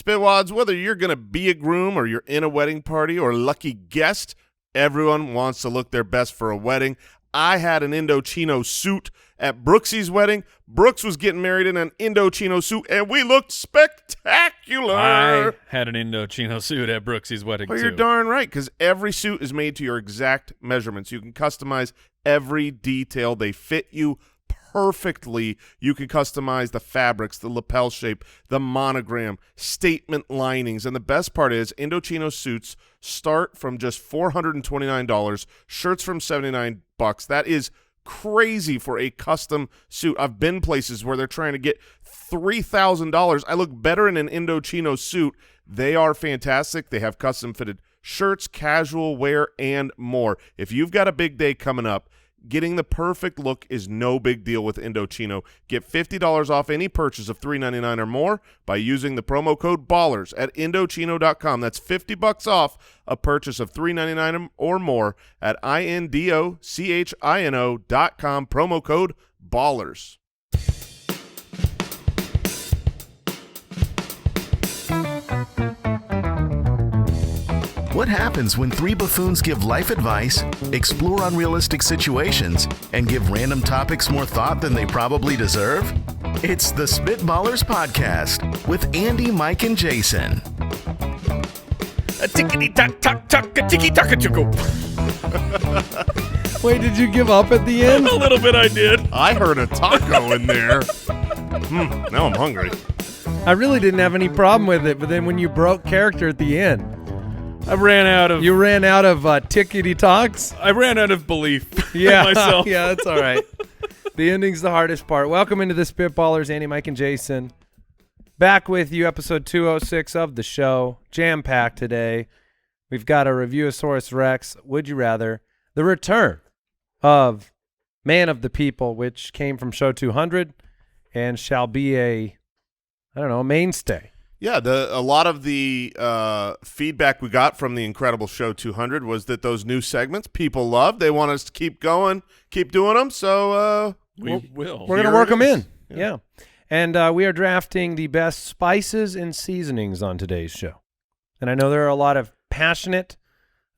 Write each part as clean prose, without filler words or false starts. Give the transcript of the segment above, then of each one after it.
Spitwads, whether you're going to be a groom or you're in a wedding party or a lucky guest, everyone wants to look their best for a wedding. I had an Indochino suit at Brooksy's wedding. Brooks was getting married in an Indochino suit, and we looked spectacular. I had an Indochino suit at Brooksy's wedding, well, too. You're darn right, because every suit is made to your exact measurements. You can customize every detail. They fit you perfectly. You can customize the fabrics, the lapel shape, the monogram, statement linings, and the best part is Indochino suits start from just $429, shirts from $79. That is crazy for a custom suit. I've been places where they're trying to get $3,000. I look better in an Indochino suit. They are fantastic. They have custom fitted shirts, casual wear, and more. If you've got a big day coming up, getting the perfect look is no big deal with Indochino. Get $50 off any purchase of $3.99 or more by using the promo code BALLERS at Indochino.com. That's $50 off a purchase of $3.99 or more at INDOCHINO.com. Promo code BALLERS. What happens when three buffoons give life advice, explore unrealistic situations, and give random topics more thought than they probably deserve? It's the Spitballers Podcast with Andy, Mike, and Jason. A tickety-tock-tock-tock, a tiki-taka-chuckle. Wait, did you give up at the end? A little bit I did. I heard a taco in there. Now I'm hungry. I really didn't have any problem with it, but then when you broke character at the end, I ran out of... you ran out of tickety talks? I ran out of belief Yeah, in myself. yeah, that's all right. The ending's the hardest part. Welcome into the Spitballers, Andy, Mike, and Jason. Back with you, episode 206 of the show. Jam-packed today. We've got a Reviewsaurus Rex, Would You Rather, the return of Man of the People, which came from show 200 and shall be a mainstay. Yeah, a lot of the feedback we got from the incredible show 200 was that those new segments people love. They want us to keep going, keep doing them. So we will. We're going to work them in. Yeah. And we are drafting the best spices and seasonings on today's show. And I know there are a lot of passionate,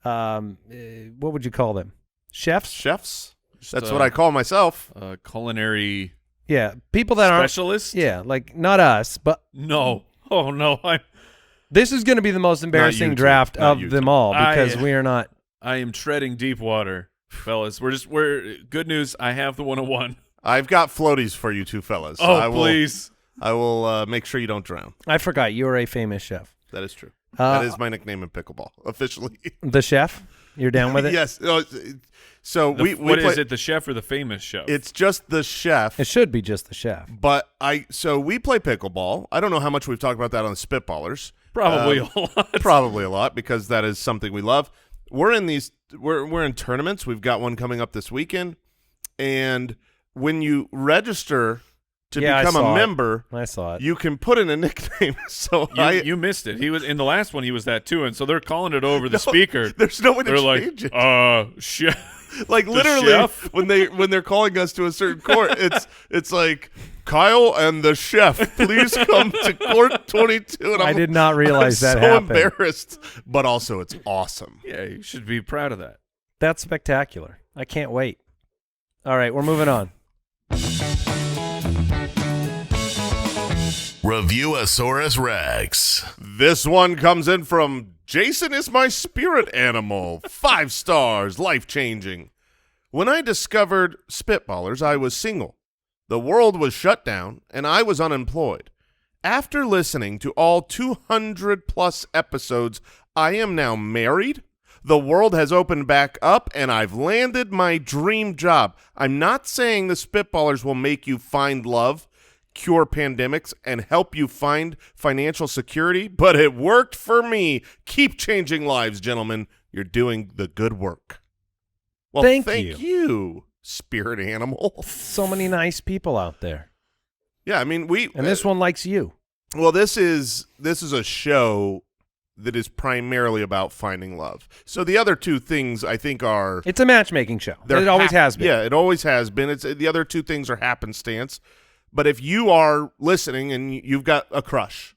what would you call them? Chefs? Chefs. That's what I call myself. Culinary Yeah, people that aren't. specialist? Yeah, like not us, but. No. Oh, no. This is going to be the most embarrassing draft of them all because we are not. I am treading deep water, fellas. We're good news. I have the 101. I've got floaties for you two fellas. Oh, please. I will make sure you don't drown. I forgot you are a famous chef. That is true. That is my nickname in pickleball, officially. The chef? You're down with it? Yes. So we what play, is it, the chef or the famous chef? It's just the chef. It should be just the chef. But so we play pickleball. I don't know how much we've talked about that on the Spitballers. Probably a lot. Probably a lot because that is something we love. We're in tournaments. We've got one coming up this weekend. And when you register to become a member, I saw it. You can put in a nickname. So you missed it. He was in the last one. He was that too, and so they're calling it over the speaker. There's no way to they're change like, it. Chef. Like literally, when they're calling us to a certain court, it's like Kyle and the chef, please come to court 22. And I did not realize that so happened. Embarrassed, but also it's awesome. Yeah, you should be proud of that. That's spectacular. I can't wait. All right, we're moving on. Reviewsaurus Rex. This one comes in from Jason is my spirit animal. 5 stars, life-changing. When I discovered Spitballers, I was single. The world was shut down, and I was unemployed. After listening to all 200-plus episodes, I am now married. The world has opened back up, and I've landed my dream job. I'm not saying the Spitballers will make you find love, cure pandemics, and help you find financial security, but it worked for me. Keep changing lives, gentlemen. You're doing the good work. Well, thank you, spirit animal. So many nice people out there. Yeah, I mean, and this one likes you. Well, this is a show that is primarily about finding love. So the other two things I think are... It's a matchmaking show. It always has been. Yeah, it always has been. The other two things are happenstance. But if you are listening and you've got a crush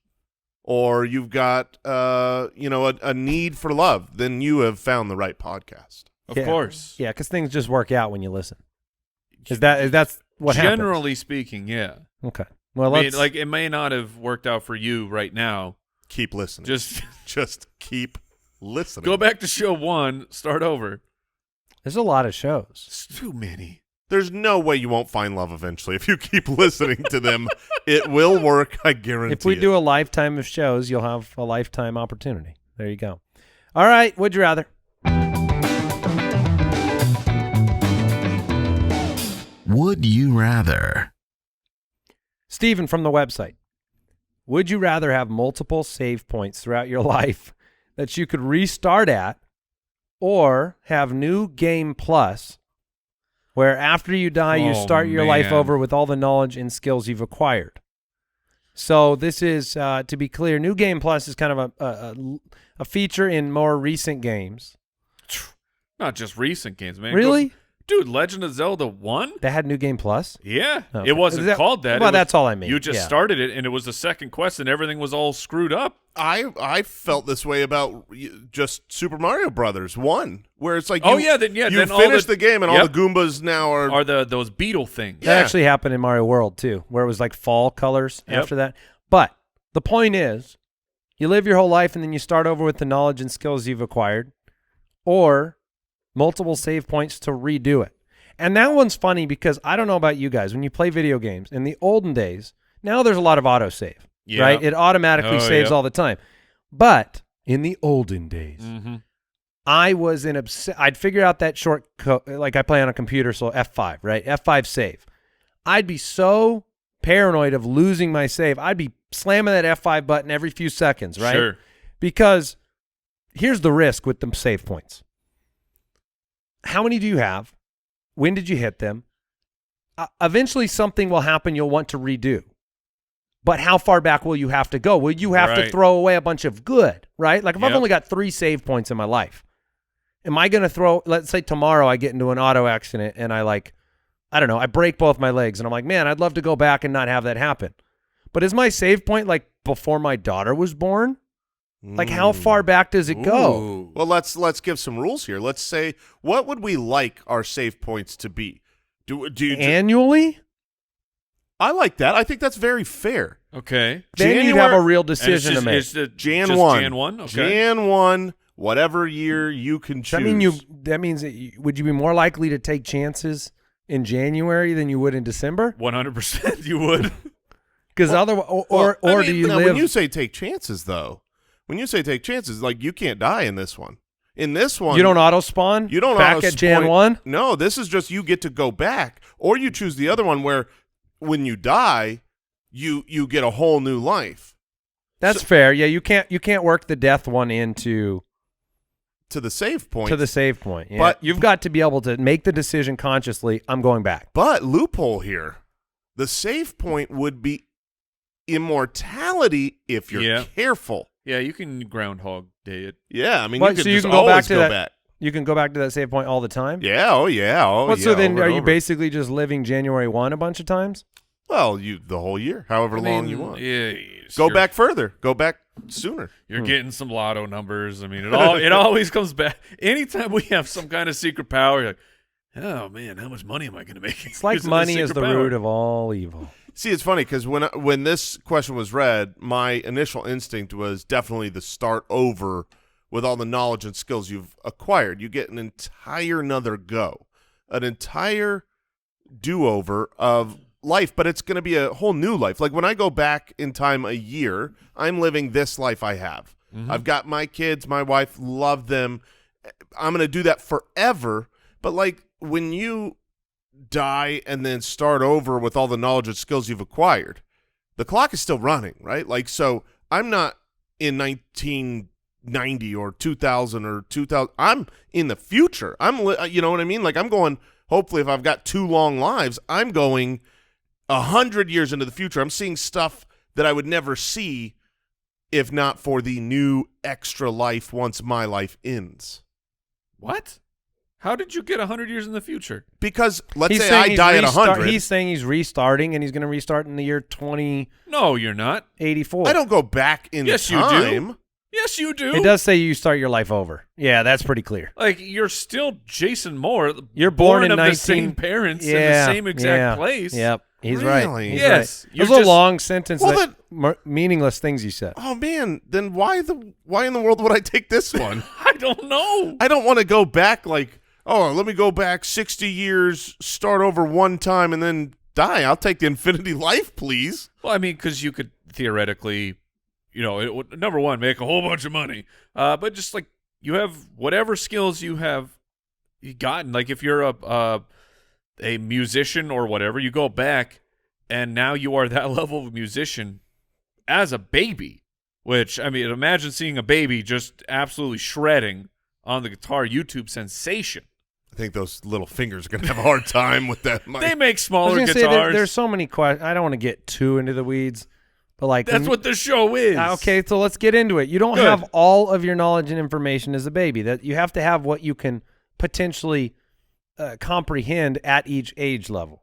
or you've got a need for love, then you have found the right podcast. Of course. Yeah, because things just work out when you listen. That's what happens? Generally speaking, yeah. Okay. Well, I mean, like, it may not have worked out for you right now. Keep listening. Just keep listening. go back to show 1, start over. There's a lot of shows. It's too many. There's no way you won't find love eventually. If you keep listening to them, it will work, I guarantee If we it. do a lifetime of shows, you'll have a lifetime opportunity. There you go. All right, would you rather? Would you rather? Steven from the website. Would you rather have multiple save points throughout your life that you could restart at, or have New Game Plus, where after you die, you start your life over with all the knowledge and skills you've acquired? So this is, to be clear, New Game Plus is kind of a feature in more recent games. Not just recent games, man. Really? Dude, Legend of Zelda 1? That had New Game Plus? Yeah. Okay. It wasn't called that. Well, that's all I mean. You just started it, and it was the second quest, and everything was all screwed up. I felt this way about just Super Mario Brothers 1, where it's like, You then finish the game, and all the Goombas now are those beetle things. That actually happened in Mario World, too, where it was like fall colors after that. But the point is, you live your whole life, and then you start over with the knowledge and skills you've acquired, or multiple save points to redo it. And that one's funny because I don't know about you guys. When you play video games, in the olden days, now there's a lot of autosave, right? It automatically saves all the time. But in the olden days, I was I'd figure out that shortcut, like I play on a computer, so F5, right? F5 save. I'd be so paranoid of losing my save. I'd be slamming that F5 button every few seconds, right? Sure. Because here's the risk with them save points. How many do you have? When did you hit them? Eventually something will happen you'll want to redo. But how far back will you have to go? Will you have to throw away a bunch of good, right? Like if I've only got 3 save points in my life, am I going to throw, let's say tomorrow I get into an auto accident and I break both my legs and I'm like, man, I'd love to go back and not have that happen. But is my save point like before my daughter was born? Like how far back does it go? Ooh. Well, let's give some rules here. Let's say, what would we like our save points to be? Do you Annually? I like that. I think that's very fair. Okay. Then you'd have a real decision to make. Jan 1. Jan 1? Okay. Jan 1, whatever year you can choose. That means would you be more likely to take chances in January than you would in December? 100% you would. Because do you live? When you say take chances, though, like you can't die in this one. In this one, you don't auto spawn. You don't back auto at Jan 1. No, this is just you get to go back, or you choose the other one where when you die, you get a whole new life. That's fair. Yeah, you can't work the death one into the save point. To the save point. Yeah. But you've got to be able to make the decision consciously. I'm going back. But loophole here, the save point would be immortality if you're careful. Yeah, you can Groundhog Day it. Yeah, I mean, but, you can go back to that. You can go back to that save point all the time? Yeah, So then are you basically just living January 1 a bunch of times? Well, the whole year, however long you want. Yeah. Go back further. Go back sooner. You're getting some lotto numbers. I mean, it always comes back. Anytime we have some kind of secret power, you're like, oh, man, how much money am I going to make? It's like money is the root of all evil. See, it's funny because when this question was read, my initial instinct was definitely the start over with all the knowledge and skills you've acquired. You get an entire another go, an entire do-over of life, but it's going to be a whole new life. Like when I go back in time a year, I'm living this life I have. I've got my kids, my wife, love them. I'm going to do that forever. But like when you die and then start over with all the knowledge and skills you've acquired, the clock is still running, right? Like, so I'm not in 1990 or 2000 or 2000. I'm in the future. You know what I mean? Like I'm going, hopefully if I've got 2 long lives, I'm going 100 years into the future. I'm seeing stuff that I would never see if not for the new extra life once my life ends. What? How did you get 100 years in the future? Because let's He's say saying I he's die at restart- 100. He's saying he's restarting, and he's going to restart in the year 2084. No, you're not. I don't go back in Yes, you time. do. Yes, you do. It does say you start your life over. Yeah, that's pretty clear. Like, you're still Jason Moore. You're born in of 19 the same parents in the same exact place. Yep, he's Really? right. He's Yes, right. you're Those are just- long sentence, Well, meaningless things you said. Oh man, then why in the world would I take this one? I don't know. I don't want to go back like, oh, let me go back 60 years, start over one time, and then die. I'll take the infinity life, please. Well, I mean, because you could theoretically, it would, number one, make a whole bunch of money. But just like you have whatever skills you gotten. Like if you're a musician or whatever, you go back and now you are that level of musician as a baby. Which, I mean, imagine seeing a baby just absolutely shredding on the guitar. YouTube sensation. I think those little fingers are going to have a hard time with that mic. They make I was smaller gonna say guitars. there's so many questions. I don't want to get too into the weeds, but like That's what the show is. Okay, so let's get into it. You don't Good. have all of your knowledge and information as a baby. That you have to have what you can potentially comprehend at each age level.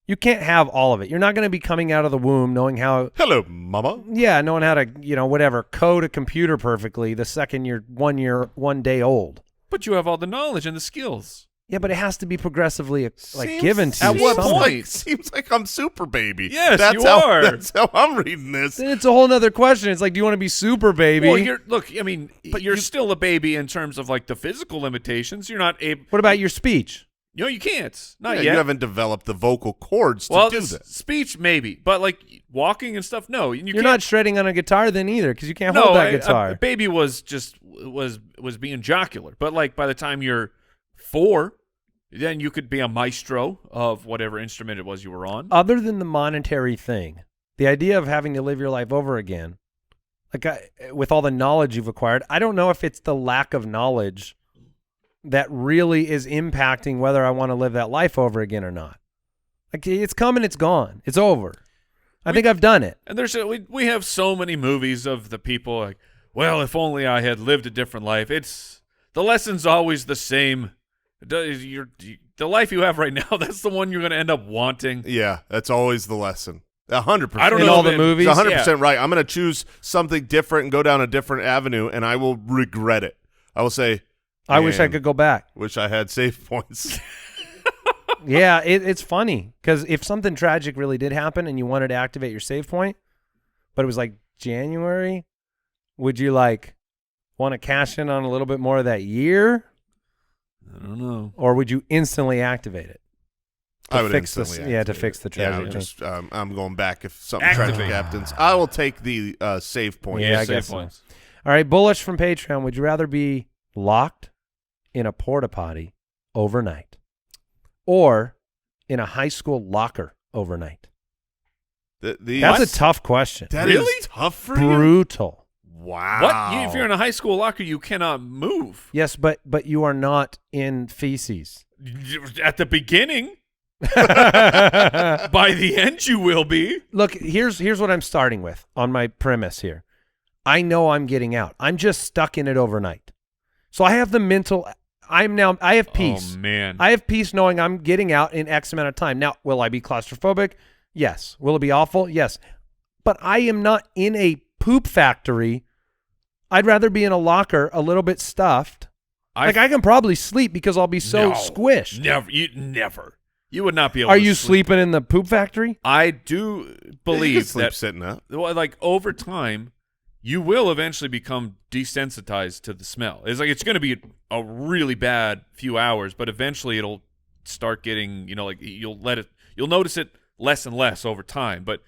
You can't have all of it. You're not going to be coming out of the womb knowing how. Hello, mama. Yeah, knowing how to whatever code a computer perfectly the second you're 1 day old. But you have all the knowledge and the skills. Yeah, but it has to be progressively Seems- given to At you. what somehow. point? Seems like I'm super baby. Yes, that's you are. That's how I'm reading this. Then it's a whole nother question. It's like, do you want to be super baby? Well, I mean, but you're still a baby in terms of like the physical limitations. You're not able. What about your speech? No, you can't. Not Yeah, yet. you haven't developed the vocal cords to well, do s- that. speech maybe, but like walking and stuff, no. You're not shredding on a guitar then either, because you can't hold that guitar. A baby was being jocular, but like by the time you're 4, then you could be a maestro of whatever instrument it was you were on. Other than the monetary thing, the idea of having to live your life over again, with all the knowledge you've acquired, I don't know if it's the lack of knowledge that really is impacting whether I want to live that life over again or not. Like, it's come and it's gone. It's over. I think I've done it. And we have so many movies of the people like, well, if only I had lived a different life. It's the lesson's always the same. The life you have right now, that's the one you're going to end up wanting. Yeah, that's always the lesson. 100%. I don't In know all if the it- movies? It's 100% right. I'm going to choose something different and go down a different avenue, and I will regret it. I will say, I wish I "Man, could go back. Wish I had save points. Yeah, it's funny because if something tragic really did happen and you wanted to activate your save point, but it was like January, would you want to cash in on a little bit more of that year, I don't know. or would you instantly activate it? I would fix instantly this- yeah, to activate fix it. the Yeah, I tragic would thing. just, I'm going back if something Activate. tragic happens. I will take the save point. Yeah, I Save guess so. points. All right, Bullish from Patreon. Would you rather be locked in a porta potty overnight or in a high school locker overnight? That's a tough question. That is Really? tough for you? Brutal. Wow. What? If you're in a high school locker, you cannot move. Yes, but you are not in feces. At the beginning, by the end, you will be. Look, here's what I'm starting with on my premise here. I know I'm getting out. I'm just stuck in it overnight. So I have the mental I have peace. Oh, man. I have peace knowing I'm getting out in X amount of time. Now, will I be claustrophobic? Yes. Will it be awful? Yes. But I am not in a poop factory. I'd rather be in a locker a little bit stuffed. I can probably sleep because I'll be so squished. Never. You would not be able Are to you sleep. sleeping in the poop factory? I do Yeah, you can believe sleep that sitting up. like over time, you will eventually become desensitized to the smell. It's going to be a really bad few hours, but eventually it'll start getting, you'll notice it less and less over time. But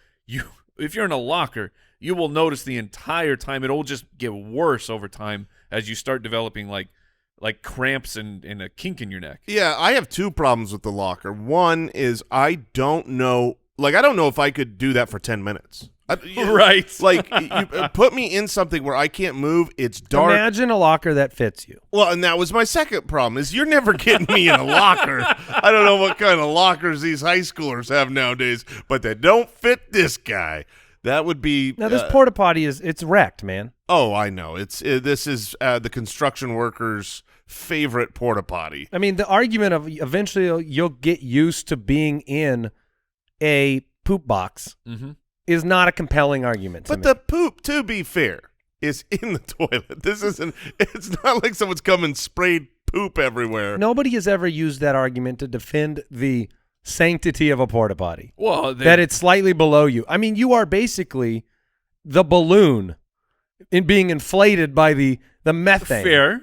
if you're in a locker, you will notice the entire time. It'll just get worse over time as you start developing like cramps and a kink in your neck. Yeah, I have two problems with the locker. One is I don't know if I could do that for 10 minutes. Right. Like, you put me in something where I can't move. It's dark. Imagine a locker that fits you. Well, and that was my second problem is you're never getting me in a locker. I don't know what kind of lockers these high schoolers have nowadays, but they don't fit this guy. That would be Now this porta potty it's wrecked, man. Oh, I know. This is the construction workers' favorite porta potty. I mean, the argument of eventually you'll get used to being in a poop box is not a compelling argument to But me. the poop, to be fair, is in the toilet. This isn't. It's not like someone's come and sprayed poop everywhere. Nobody has ever used that argument to defend the sanctity of a porta potty. Well, that it's slightly below you. I mean, you are basically the balloon in being inflated by the methane. fair,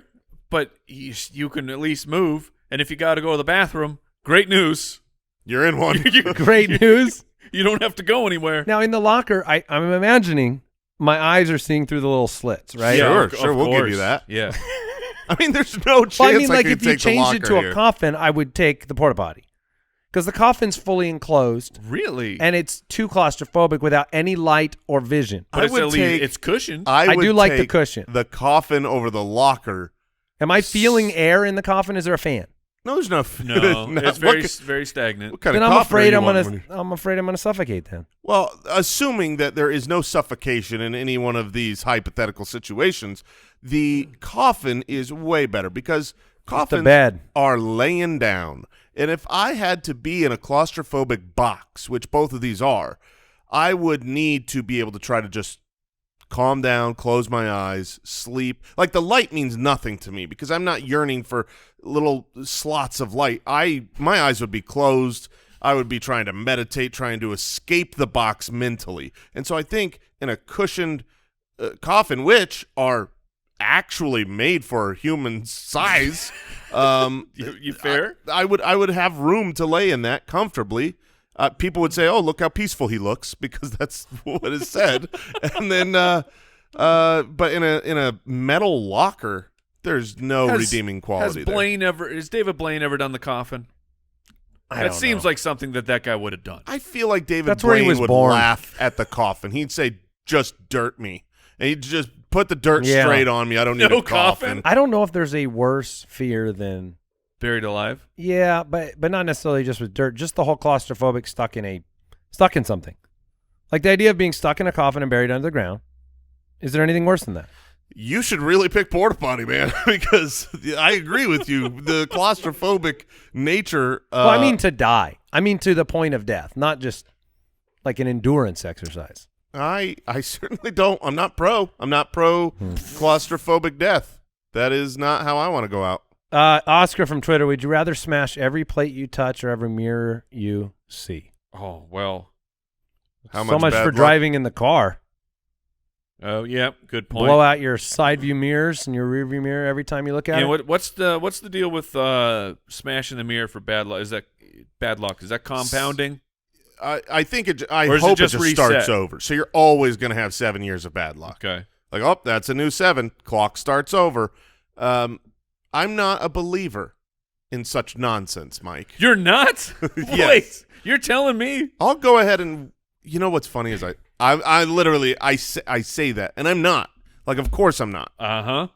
but you can at least move. And if you got to go to the bathroom, great news. You're in one. Great news. You don't have to go anywhere. Now in the locker, I'm imagining my eyes are seeing through the little slits, right? Sure, of we'll give course. you that. Yeah. I mean, there's no chance. Well, I mean, like could if you take the changed it to locker a here. coffin, I would take the porta potty because the coffin's fully enclosed Really? and it's too claustrophobic without any light or vision. But I it's would at least take- it's cushioned. I would do like the take cushion. The coffin over the locker. Am I feeling air in the coffin? Is there a fan? No, there's no. no, not- it's what very stagnant. What kind Then of I'm coffin afraid are I'm you on gonna when you- I'm afraid I'm gonna suffocate then. Well, assuming that there is no suffocation in any one of these hypothetical situations, the coffin is way better because coffins bed. are laying down. And if I had to be in a claustrophobic box, which both of these are, I would need to be able to try to just calm down, close my eyes, sleep. Like the light means nothing to me because I'm not yearning for little slots of light. My eyes would be closed. I would be trying to meditate, trying to escape the box mentally. And so I think in a cushioned coffin, which are actually made for human size, You fair? I would have room to lay in that comfortably. People would say, "Oh, look how peaceful he looks," because that's what is said. And then, but in a metal locker, there's no redeeming quality. Has David Blaine ever done the coffin? That seems like something that guy would have done. I feel like David That's where he Blaine was would born. laugh at the coffin. He'd say, "Just dirt me," and he'd just put the dirt Yeah. straight on me. I don't need No a coffin. coffin? I don't know if there's a worse fear than Buried alive? yeah, but not necessarily just with dirt, just the whole claustrophobic stuck in something. Like the idea of being stuck in a coffin and buried under the ground. Is there anything worse than that? You should really pick porta potty, man, because I agree with you. The claustrophobic nature. Well, I mean to die. I mean to the point of death, not just like an endurance exercise. I certainly don't. I'm not pro claustrophobic death. That is not how I want to go out. Oscar from Twitter, would you rather smash every plate you touch or every mirror you see? Oh, well. How So much bad for luck? driving in the car. Oh, yeah, good point. Blow out your side view mirrors and your rear view mirror every time you look at Yeah, it. what's the deal with smashing the mirror for bad luck? Is that bad luck? Is that compounding? I think it. I Or is it hope just it just starts reset? over. So you're always going to have 7 years of bad luck. Okay. Like, oh, that's a new 7. Clock starts over. I'm not a believer in such nonsense, Mike. You're not? Yes. Wait, you're telling me? I'll go ahead and you know what's funny is I literally I say that and I'm not. Like, of course I'm not. Uh-huh.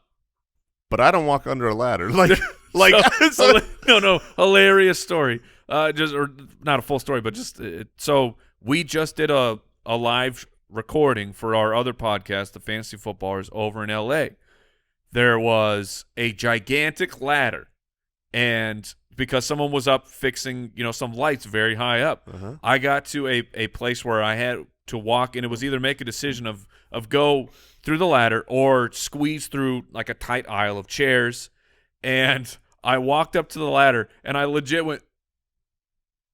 But I don't walk under a ladder. Like No, hilarious story. Or not a full story, but just so we just did a live recording for our other podcast, the Fantasy Footballers, over in L.A. There was a gigantic ladder, and because someone was up fixing, some lights very high up, I got to a place where I had to walk, and it was either make a decision of go through the ladder or squeeze through like a tight aisle of chairs, and I walked up to the ladder, and I legit went.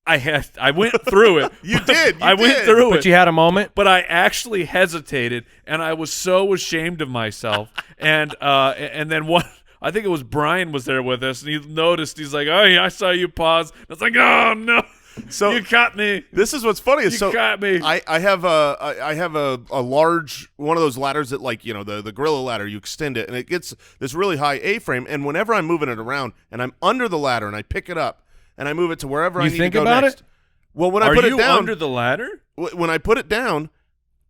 I went through it. You did. I went through But it. you had a moment. But I actually hesitated, and I was so ashamed of myself. And then one, I think it was Brian was there with us, and he noticed. He's like, "Oh, yeah, I saw you pause." And it's like, "Oh no, So you caught me. This is what's funny. You caught me." I have a large one of those ladders that, like, the Gorilla ladder. You extend it, and it gets this really high A-frame. And whenever I'm moving it around, and I'm under the ladder, and I pick it up, and I move it to wherever I You need think to go about next. it? Well, when I Are put you it down, under the ladder? when I put it down,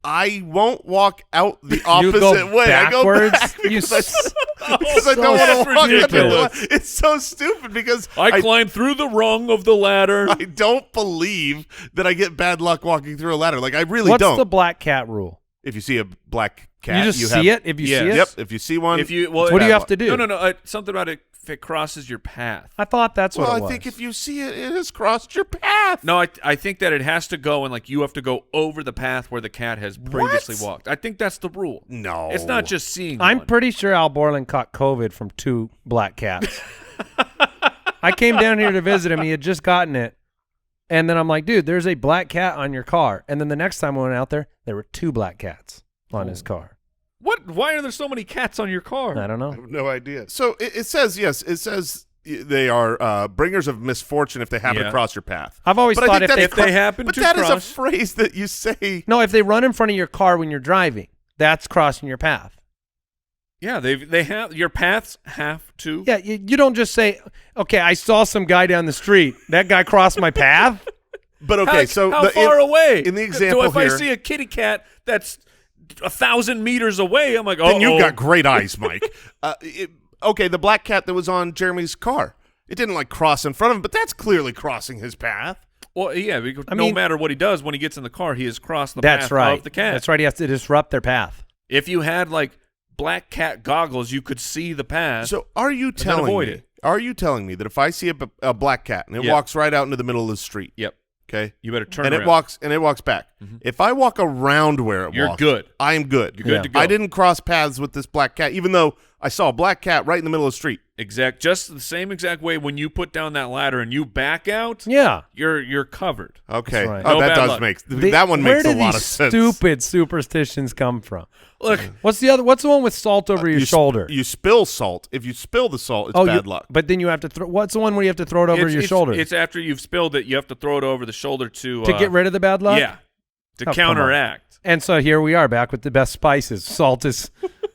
I won't walk out the You opposite go way. backwards. I go back because because I don't want to walk under the ridiculous. ladder. It's so stupid because I climbed through the rung of the ladder. I don't believe that I get bad luck walking through a ladder. Like I really What's don't. the black cat rule? If you see a black cat, You just you see have, it? If you Yeah. see it? Yep. If you see one, If you What do you have to do? No. Something about it if it crosses your path. I thought that's what well, it I was. think if you see it, it has crossed your path. No, I think that it has to go and like you have to go over the path where the cat has previously walked. I think that's the rule. No, It's not just seeing. I'm one. pretty sure Al Borland caught COVID from 2 black cats. I came down here to visit him. He had just gotten it. And then I'm like, dude, there's a black cat on your car. And then the next time I went out there were 2 black cats on his car. What? Why are there so many cats on your car? I don't I know. have no idea. So it says yes. It says they are bringers of misfortune if they happen to cross your path. I've always But I thought think if that's they they happen But to that is a cross. phrase that you say. no, if they run in front of your car when you're driving, that's crossing your path. Yeah, they have your paths have to. Yeah, you don't just say, okay, I saw some guy down the street. That guy crossed my path. But okay, so how far away? in the example so if here, I see a kitty cat that's 1,000 meters away, I'm like, oh, then you've got great eyes, Mike. Okay, the black cat that was on Jeremy's car, it didn't like cross in front of him, but that's clearly crossing his path. Well, yeah, because I no mean- matter what he does, when he gets in the car, he has crossed the That's path right. of the cat. That's right. He has to disrupt their path. If you had like black cat goggles, you could see the path. So are you then telling avoid me? it. Are you telling me that if I see a black cat and it Yeah. walks right out into the middle of the street, Yep, okay, you better turn and around. it walks back. If I walk around where it You're walked, good. I am good. You're good Yeah. to go. I didn't cross paths with this black cat, even though I saw a black cat right in the middle of the street. just the same exact way when you put down that ladder and you back out. Yeah. You're covered. Okay, That's right. oh, No that bad does luck. make that one makes a lot of sense. Where do these stupid superstitions come from? Look, What's the other? What's the one with salt over your shoulder? You spill salt. If you spill the salt, it's oh, bad luck. But then you have to throw. What's the one where you have to throw it over your shoulder It's after you've spilled it, you have to throw it over the shoulder to get rid of the bad luck? Yeah, to Oh, come on. counteract. And so here we are back with the best spices. Salt is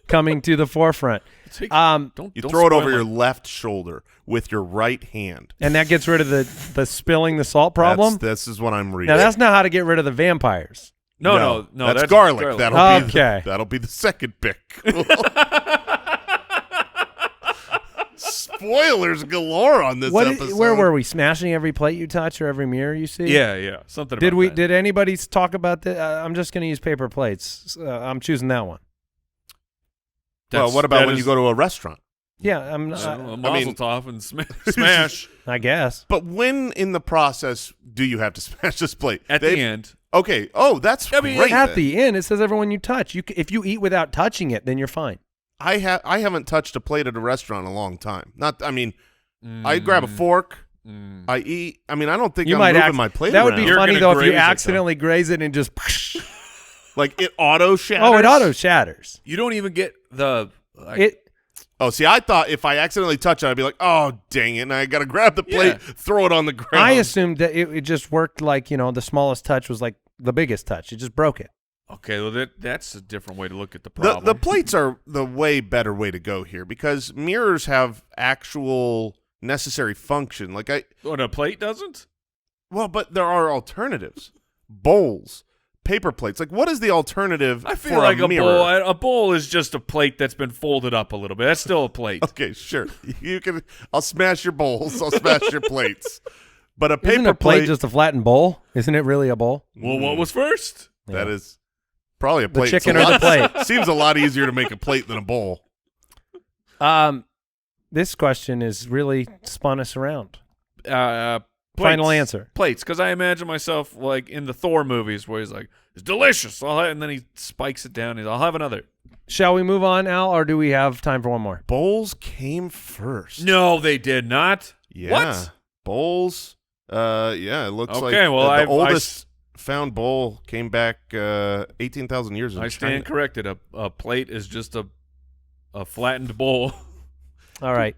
coming to the forefront. Don't You don't throw it spoil over my- your left shoulder with your right hand. And that gets rid of the spilling the salt problem. This is what I'm reading. Now that's not how to get rid of the vampires. No, that's garlic. That'll Okay. that'll be the second pick. Spoilers galore on this episode. Where were we? Smashing every plate you touch or every mirror you see? Yeah, something. Did about we? that. Did anybody talk about that? I'm just going to use paper plates. I'm choosing that one. Well, what about when you go to a restaurant? Yeah, I'm. a I mazel mean- tov and smash I guess. But when in the process do you have to smash this plate? at the end? Okay. Oh, that's I mean, great. At then. the end, it says everyone you touch. If you eat without touching it, then you're fine. I haven't touched a plate at a restaurant in a long time. I grab a fork. I eat. I mean, I don't think You I'm might moving my plate That would around. be You're funny gonna though if graze you it, though. accidentally graze it and just. Like it auto shatters. Oh, it auto shatters. You don't even get the. Oh, see, I thought if I accidentally touch it, I'd be like, oh, dang it, and I got to grab the plate, Yeah. throw it on the ground. I assumed that it just worked like the smallest touch was like the biggest touch. It just broke it. Okay, well that's a different way to look at the problem. The plates are the way better way to go here because mirrors have actual necessary function. Like What, a plate doesn't? but there are alternatives. Bowls, paper plates. Like, what is the alternative I feel for like a mirror? a bowl is just a plate that's been folded up a little bit. That's still a plate. Okay, sure. You can. I'll smash your bowls. I'll smash your plates. But a paper Isn't a plate just a flattened bowl? Isn't it really a bowl? Well, what was first? That is probably a The plate. It's chicken a or the lot- plate? Seems a lot easier to make a plate than a bowl. This question is really spun us around. Plates. Final answer. Plates, because I imagine myself like in the Thor movies where he's like, "It's delicious," and then he spikes it down. I'll have another. Shall we move on, Al, or do we have time for one more? Bowls came first. No, they did not. Yeah. What? Bowls. Yeah, it looks like Okay, well, the I oldest found bowl came back 18,000 years in I stand China. corrected. A plate is just a flattened bowl. All right.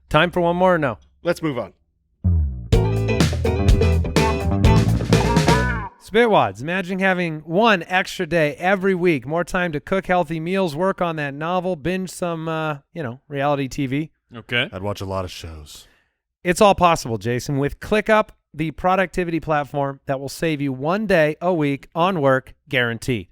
Time for one more or no? Let's move on. Spitwads, imagine having one extra day every week, more time to cook healthy meals, work on that novel, binge some, reality TV. Okay. I'd watch a lot of shows. It's all possible, Jason, with ClickUp, the productivity platform that will save you one day a week on work, guaranteed.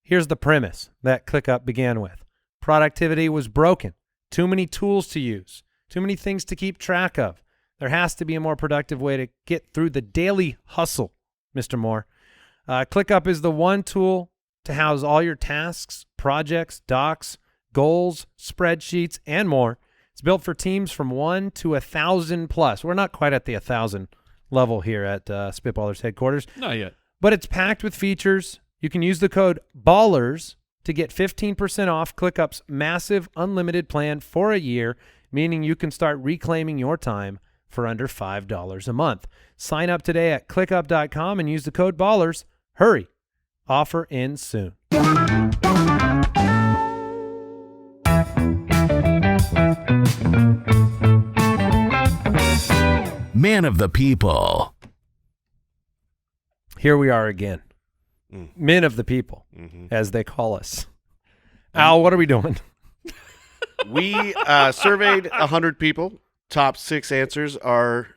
Here's the premise that ClickUp began with. Productivity was broken. too many tools to use, too many things to keep track of. There has to be a more productive way to get through the daily hustle, Mr. Moore. ClickUp is the one tool to house all your tasks, projects, docs, goals, spreadsheets, and more. It's built for teams from 1 to 1,000 plus. We're not quite at the 1,000 level here at Spitballers headquarters. Not yet. But it's packed with features. You can use the code BALLERS to get 15% off ClickUp's massive unlimited plan for a year, meaning you can start reclaiming your time for under $5 a month. Sign up today at clickup.com and use the code BALLERS. Hurry. Offer ends soon. Man of the people. Here we are again. Men of the people, as they call us. Al, what are we doing? We surveyed 100 people. Top 6 answers are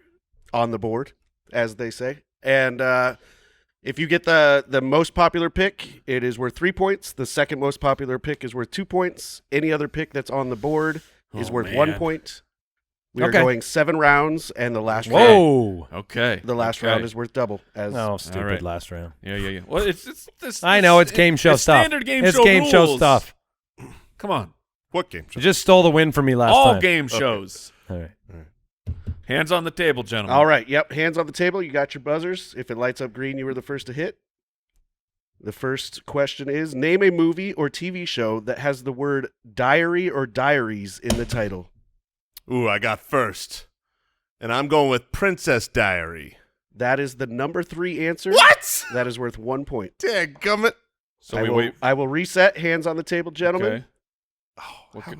on the board, as they say. And if you get the most popular pick, it is worth 3 points. The second most popular pick is worth 2 points. Any other pick that's on the board is worth 1 point. We are going 7 rounds, and the last round. Whoa. Okay. The last round is worth double. As Stupid right. last round. Yeah. Well, it's this. I know, it's game show stuff. Standard game It's show game show rules. stuff. Come on. What game show? You just stole the win from me last All time. game shows. All right. Hands on the table, gentlemen. All right. Yep. Hands on the table. You got your buzzers. If it lights up green, you were the first to hit. The first question is, name a movie or TV show that has the word diary or diaries in the title. Ooh, I got first. And I'm going with Princess Diary. That is the number 3 answer. What? That is worth 1 point. Dadgummit. So I we will, wait. I will reset. Hands on the table, gentlemen. Okay. Oh, Okay.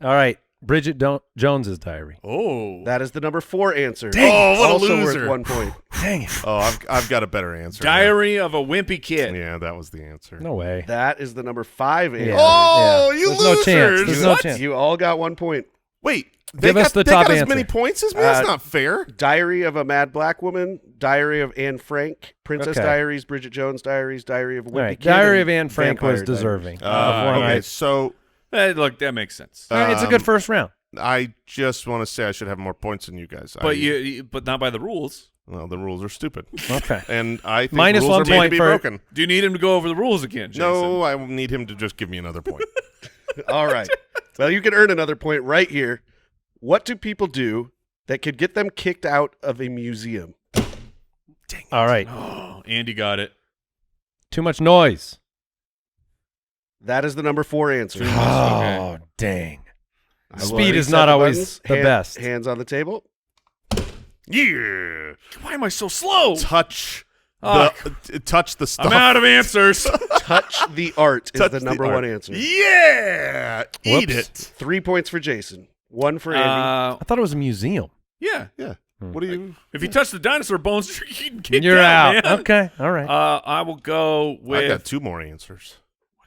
All right. Bridget Jones's Diary. Oh. That is the number 4 answer. Oh, what a also loser. worth 1 point. Dang it. Oh, I've got a better answer. Diary of a Wimpy Kid. Yeah, that was the answer. No way. That is the number 5 answer. Yeah. Oh, Yeah. you There's losers. no chance. There's no What? chance. You all got 1 point. Wait, Give us the they top got as answer. many points as me? That's Uh, not fair. Diary of a Mad Black Woman, Diary of Anne Frank, Princess Okay. Diaries, Bridget Jones Diaries, Diary of a Wimpy All right. Kid, Diary and of Anne Frank was Vampire Diaries. deserving. Okay, so Look, that makes sense. All right, it's a good first round. I just want to say I should have more points than you guys. But but not by the rules. Well, the rules are stupid. Okay. And I think Minus rules 1 are made to point be for- broken. Do you need him to go over the rules again, Jason? No, I need him to just give me another point. All right. Well, you can earn another point right here. What do people do that could get them kicked out of a museum? All right. Oh, Andy got it. Too much noise. That is the number 4 answer. Oh, dang. I will Speed is reset not the always buttons. the best. Hands on the table. Yeah. Why am I so slow? Touch Oh, touch the stuff. I'm out of answers. Touch the art is Touch the number art. 1 answer. Yeah. Eat Whoops. it. 3 points for Jason. 1 for Andy. I thought it was a museum. Yeah. Yeah. What do you? If you touch the dinosaur bones, you're getting kicked You're out. man. Okay. All right. I will go with. I got 2 more answers. What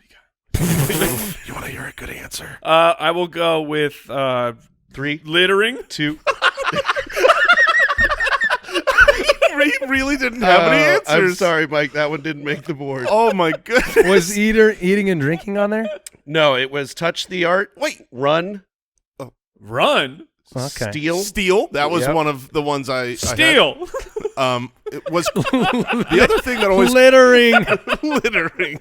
do you got? You want to hear a good answer? I will go with 3, littering. 2. He really didn't have any answers. I'm sorry, Mike. That one didn't make the board. Oh my goodness. Was eating and drinking on there? No, it was touch the art. Wait. Run. Run. Okay. Steal. That was Yep. one of the ones I Steal. had. It was the other thing that always Littering. littering.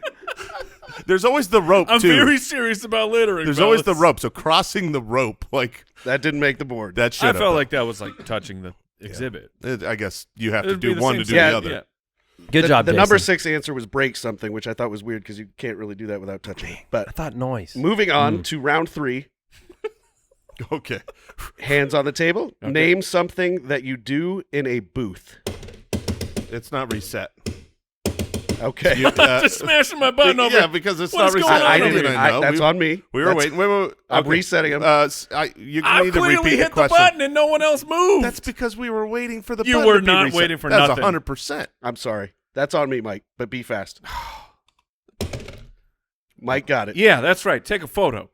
There's always the rope I'm too. very serious about littering. There's always the fellas. rope. So crossing the rope, like That didn't make the board. that I should. felt like that was like touching the exhibit. I guess you have to It'd be do the one same to do thing. the other. Yeah. Good job, The Jason. number 6 answer was break something, which I thought was weird because you can't really do that without touching it. I But thought noise. moving on to round 3. Okay. Hands on the table. Name something that you do in a booth. It's not reset. Okay. You, Just smashing my button over. yeah, because it's What's not going reset. on I over didn't. there? I know. That's on me. We were That's- waiting. Wait. I'm Okay. resetting them. You I need to clearly repeat hit the the question. button and no one else moved. That's because we were waiting for the You button were to be not reset. waiting for That's nothing. 100%. I'm sorry. That's on me, Mike. But be fast. Mike got it. Yeah, that's right. Take a photo.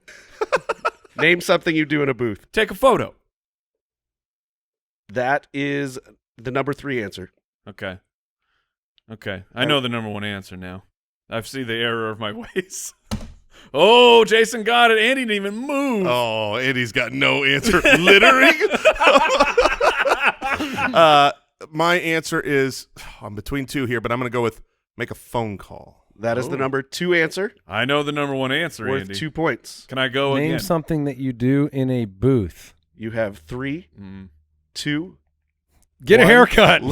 Name something you do in a booth. Take a photo. That is the number 3 answer. Okay. I know the number 1 answer now. I've seen the error of my ways. Oh, Jason got it. Andy didn't even move. Oh, Andy's got no answer. Littering? My answer is, I'm between two here, but I'm going to go with make a phone call. That is the number 2 answer. I know the number 1 answer, Worth Andy. 2 points. Can I go Name again? something that you do in a booth. You have 3, 2. Get a 1. haircut.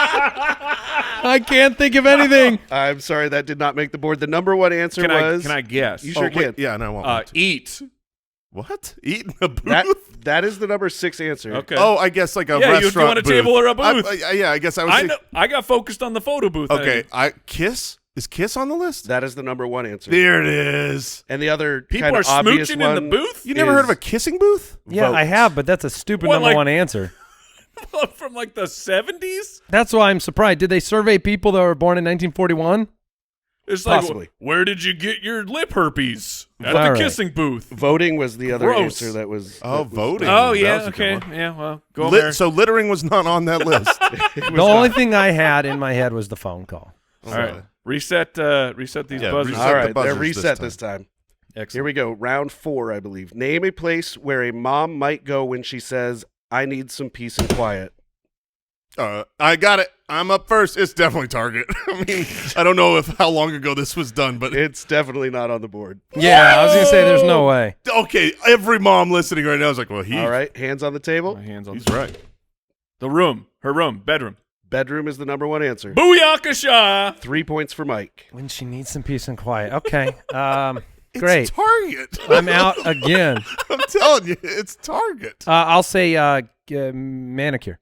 I can't think of anything. I'm sorry, that did not make the board. The number 1 answer Can was. I guess? You sure can. Yeah, no, I won't. Eat. What? Eat in a booth? That is the number 6 answer. Okay. Oh, I guess like a Yeah, you restaurant want a booth. table or a booth? Yeah, I guess I was I know. I got focused on the photo booth. Okay, Kiss? Is Kiss on the list? That is the number 1 answer. There it is. And the other People kind are of obvious smooching one in the booth? You never heard of a kissing booth? Yeah, I have, but that's a stupid What, number like- 1 answer. From like the 70s? That's why I'm surprised. Did they survey people that were born in 1941? It's like, Possibly. where did you get your lip herpes? At All the right. kissing booth. Voting was the other Gross. answer that was. Oh, voting. Oh, That yeah, was a good okay. one. Yeah, well, go there. So littering was not on that list. The only thing I had in my head was the phone call. All right. Reset these Yeah, buzzers. reset All the right, they're buzzers reset this this time. Here Excellent. we go. Round 4, I believe. Name a place where a mom might go when she says, I need some peace and quiet. I got it. I'm up first. It's definitely Target. I mean, I don't know how long ago this was done, but It's definitely not on the board. Yeah, I was going to say there's no way. okay. Every mom listening right now is like, well, All right, hands on the table. My hands on he's right. the room. Her room. Bedroom. Bedroom is the number 1 answer. Booyakasha! 3 points for Mike. When she needs some peace and quiet. Okay. Great. It's Target. I'm out again. I'm telling you, it's Target. I'll say manicure.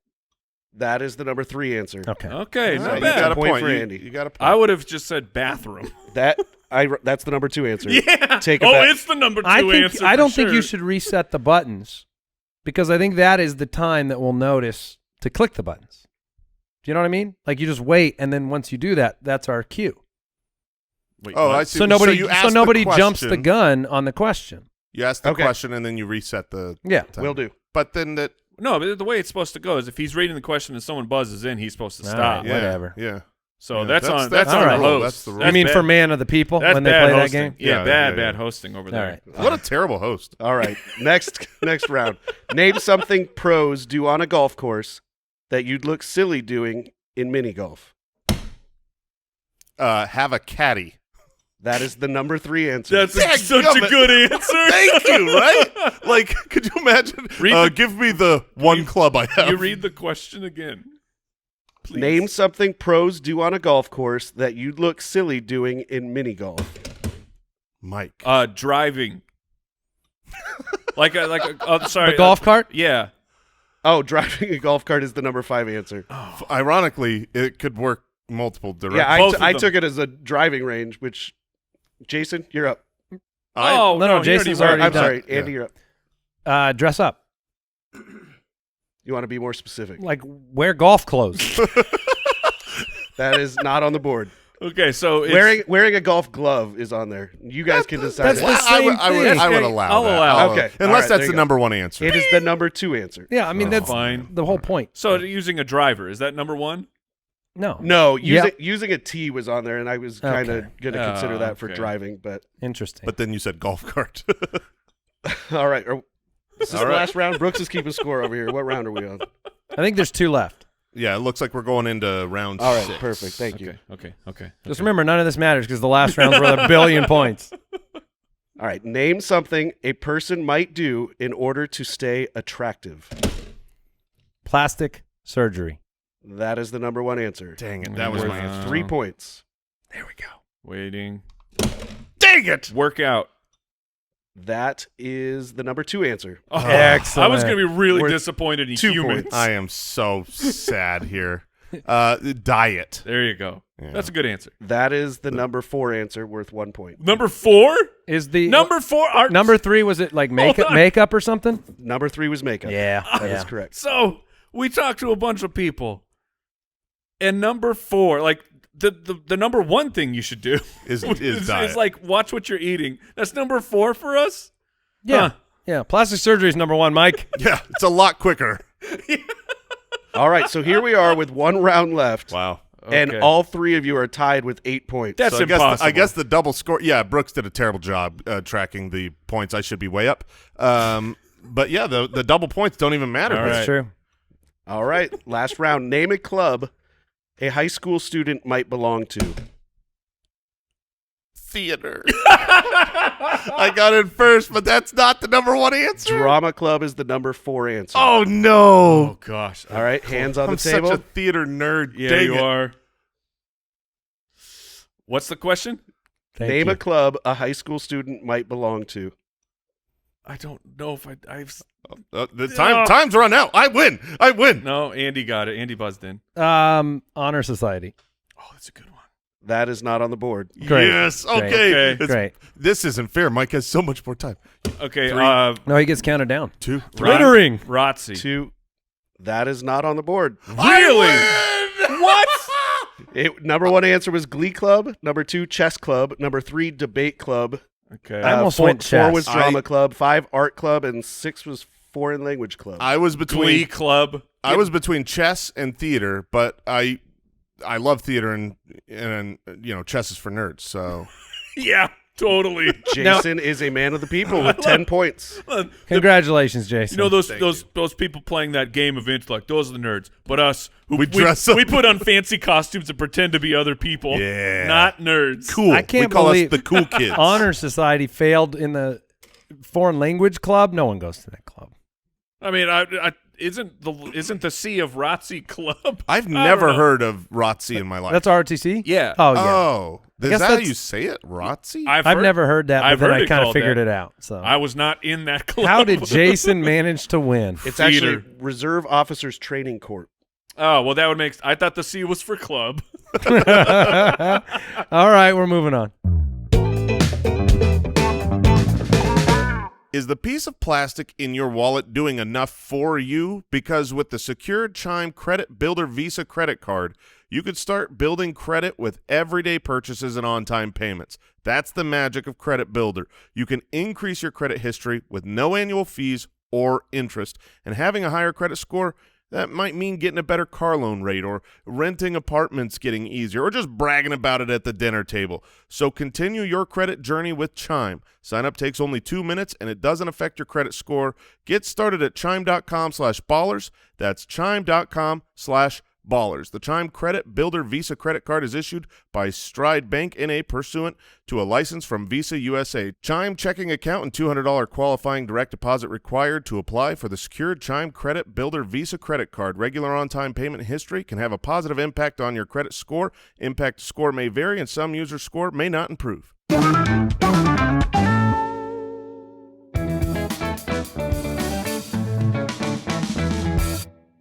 That is the number 3 answer. Okay. Okay, All not right, bad. You got a Point point for You- Andy. You got a point. I would have just said bathroom. That's the number 2 answer. Yeah. Take a oh, bet. it's the number 2 I answer. don't for think you sure. should reset the buttons because I think that is the time that we'll notice to click the buttons. Do you know what I mean? Like you just wait, and then once you do that, that's our cue. Wait, Oh, what? I see. So nobody, you ask the nobody jumps the question. gun on the question. You ask the Okay. question and then you reset the Yeah. time. Will do. But then that No, but the way it's supposed to go is if he's reading the question and someone buzzes in, he's supposed to All stop. right. yeah, Whatever. Yeah. So Yeah, that's that's on that's the on the rule. host. That's the rule. You mean bad. for man of the people That's when they bad play that hosting. game? Yeah, Yeah, bad yeah. hosting over All there. right. What a terrible host. All right. Next round. Name something pros do on a golf course that you'd look silly doing in mini golf. Have a caddy. That is the number 3 answer. That's Dang, such a gummit. good answer. Thank you, right? Like, could you imagine? Read the- Give me the one club I have. You read the question again. Please. Name something pros do on a golf course that you'd look silly doing in mini golf. Mike. Driving. Sorry. The golf cart? Yeah. Oh, driving a golf cart is the number 5 answer. Ironically, it could work multiple directions. Yeah, Both of I them. took it as a driving range, which, Jason, you're up. Oh, no, he Jason's already I'm done. sorry, Andy, you're up. Dress up. You want to be more specific? Like wear golf clothes. That is not on the board. Okay, so it's, Wearing a golf glove is on there. You guys can decide. that's it. the Well, I would, same I would, thing. I would Okay, allow I'll that. allow I'll- it. Okay. Unless All right, that's there the you go. number 1 answer. It is the number 2 answer. Yeah, I mean that's fine. the whole point. So using a driver, is that number 1? No. No, Yeah. using a T was on there, and I was kind of Okay. going to consider that for Okay. driving. But Interesting. But then you said golf cart. all right, this is All the right. last round. Brooks is keeping score over here. What round are we on? I think there's 2 left. Yeah, it looks like we're going into round All right, 6. perfect. Thank you. Okay. Just remember, none of this matters because the last round's worth 1 billion points. All right, name something a person might do in order to stay attractive. Plastic surgery. That is the number 1 answer. Dang it, that was my answer. 3 points. There we go. Waiting. Dang it! Workout. That is the number 2 answer. Oh, Excellent. I was going to be really Worth disappointed in 2 humans. points. I am so sad here. Diet. There you go. Yeah. That's a good answer. That is the number 4 answer, worth 1 point. Number 4? Is the Number 4. number 3 was it like on. makeup or something? Number 3 was makeup. Yeah. That is correct. So we talked to a bunch of people, and number 4, like the number 1 thing you should do Is diet. is like watch what you're eating. That's number 4 for us. Yeah. Huh. Yeah. Plastic surgery is number 1, Mike. Yeah, it's a lot quicker. All right, so here we are with 1 round left. Wow. And Okay. all three of you are tied with 8 points. That's So impossible. I guess the double score. Yeah, Brooks did a terrible job tracking the points. I should be way up. But yeah, the double points don't even matter. All That's right. true. All right, last round. Name a club a high school student might belong to. Theater. I got it first, but that's not the number one answer. Drama club is the number 4 answer. Oh no! Oh gosh. All right, hands on I'm the table. such a theater nerd. Yeah, Dang you it. are. What's the question? Thank Name you. a club a high school student might belong to. I don't know if I've. The time's run out. I win. No, Andy got it. Andy buzzed in. Honor Society. Oh, that's a good one. That is not on the board. Great. Yes. Great. Okay. Okay. It's- Great. This isn't fair. Mike has so much more time. Okay. 3, No, he gets counted down. 2, 3. Littering. Rotzi. 2. That is not on the board. Really? What? Number 1 answer was Glee Club. Number 2, Chess Club. Number 3, Debate Club. Okay. I almost 4, went chess. 4 was Drama Club. 5, Art Club. And 6 was Foreign Language Club. I was Glee between Club. chess and theater, but I love theater and chess is for nerds. So Yeah, totally. Jason is a man of the people with 10 points. Congratulations, Jason. You know those people playing that game of intellect. Those are the nerds. But us, who We dress up. we put on fancy costumes and pretend to be other people. Yeah. Not nerds. cool. I can't we call believe us the cool kids. Honor Society failed in the foreign language club. No one goes to that club. I mean, isn't the Sea of Rotzi Club? I've I don't never know. heard of ROTC in my life. That's ROTC? Yeah. Oh, yeah. Oh, I is guess that how that's- you say it? ROTC? I've heard- never heard that, but I've then heard I it kind of called figured that. it out. So I was not in that club. how did Jason manage to win? It's actually Theater. Reserve Officers Training Corps. Oh, well, that would make. I thought the C was for club. All right, we're moving on. Is the piece of plastic in your wallet doing enough for you? Because with the secured Chime Credit Builder Visa credit card, you could start building credit with everyday purchases and on-time payments. That's the magic of Credit Builder. You can increase your credit history with no annual fees or interest, and having a higher credit score, that might mean getting a better car loan rate or renting apartments getting easier or just bragging about it at the dinner table. So continue your credit journey with Chime. Sign up takes only 2 minutes and it doesn't affect your credit score. Get started at chime.com/ballers. That's chime.com/ballers. The Chime Credit Builder Visa credit card is issued by Stride Bank N.A. pursuant to a license from Visa USA. Chime checking account and $200 qualifying direct deposit required to apply for the secured Chime Credit Builder Visa credit card. Regular on-time payment history can have a positive impact on your credit score. Impact score may vary and some users' score may not improve.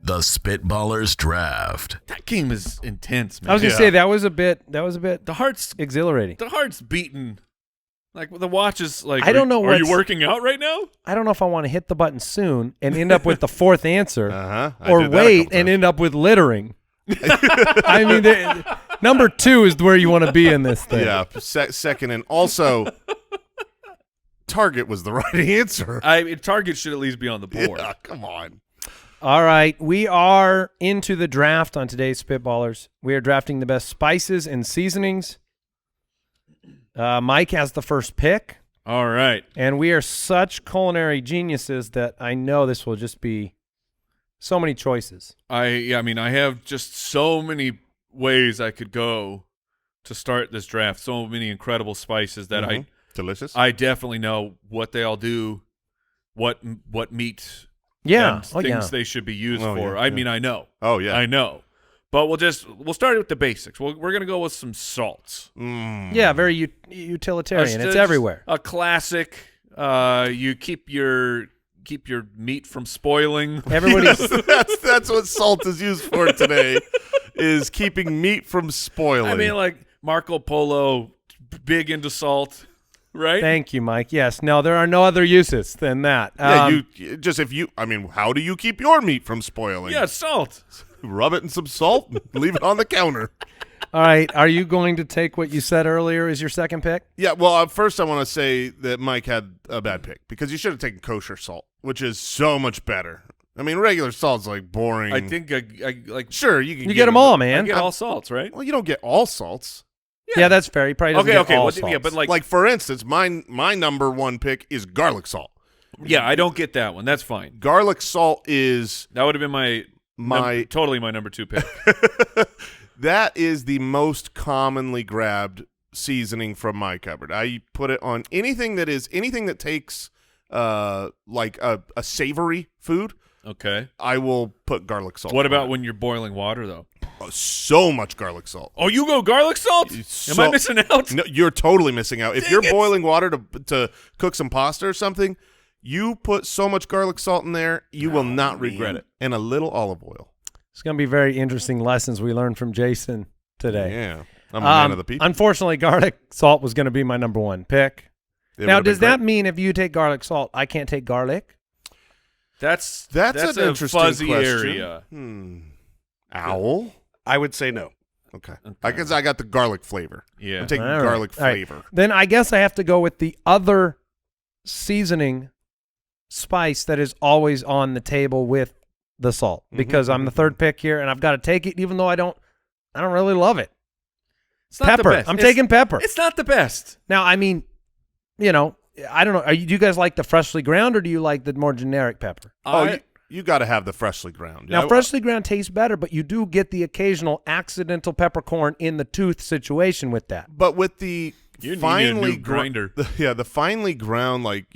The Spitballers Draft. That game is intense, man. I was gonna Yeah. say that was a bit the heart's exhilarating. beating. Like the watch is like. I don't know Are you what's- working out right now? I don't know if I want to hit the button soon and end up with the fourth answer, I or did that a wait couple and times. end up with littering. I mean, number 2 is where you want to be in this thing. Yeah, second, and also Target was the right answer. Target should at least be on the board. Yeah, come on. All right, we are into the draft on today's Spitballers. We are drafting the best spices and seasonings. Mike has the first pick, All right. and we are such culinary geniuses that I know this will just be so many choices. I have just so many ways I could go to start this draft. So many incredible spices that Mhm. Delicious. I definitely know what they all do, what meat Yeah, and oh, things yeah. they should be used Oh, for. yeah, I yeah. mean, I know. Oh yeah. I know. But we'll start with the basics. We're gonna go with some salts. Yeah, very utilitarian. It's Just everywhere. A classic. You keep your meat from spoiling. Everybody's that's what salt is used for today, is keeping meat from spoiling. I mean, like Marco Polo, big into salt, right? Thank you, Mike. Yes, no, there are no other uses than that. yeah, how do you keep your meat from spoiling? Yeah, salt. Rub it in some salt and leave it on the counter. All right, are you going to take what you said earlier as your second pick? Yeah, well, first I want to say that Mike had a bad pick because you should have taken kosher salt, which is so much better. I mean, regular salt's like boring. I think I like. Sure, you can You get them all, man. I get all salts, right? Well, you don't get all salts. Yeah, that's fair. He probably doesn't get all Well, salts. yeah, but Like for instance, my number one pick is garlic salt. yeah, I don't get that one. That's fine. Garlic salt is That would have been totally my number 2 pick. that is the most commonly grabbed seasoning from my cupboard. I put it on anything that takes like a savory food. Okay. I will put garlic salt. What on about it. when you're boiling water though? So much garlic salt? Oh, you go garlic salt? Am I missing out? No, you're totally missing out. If Dang you're it. boiling water to cook some pasta or something, you put so much garlic salt in there, you will not regret it. And a little olive oil. It's going to be very interesting lessons we learned from Jason today. Yeah, I'm a man of the people. Unfortunately, garlic salt was going to be my number 1 pick. It Now, would've been does that great. mean if you take garlic salt, I can't take garlic? That's That's a an interesting fuzzy question. area. Owl? I would say no. Okay. I guess I got the garlic flavor. Yeah. I'm taking All right. garlic All right. flavor. Then I guess I have to go with the other seasoning spice that is always on the table with the salt because I'm the third pick here and I've got to take it even though I don't really love it. It's not the Pepper. best. I'm taking pepper. It's not the best. Now, I mean, you know, I don't know. Do you guys like the freshly ground or do you like the more generic pepper? You got to have the freshly ground. Now, I- freshly ground tastes better, but you do get the occasional accidental peppercorn in the tooth situation with that. But with the You need a finely new grinder. the finely ground, like,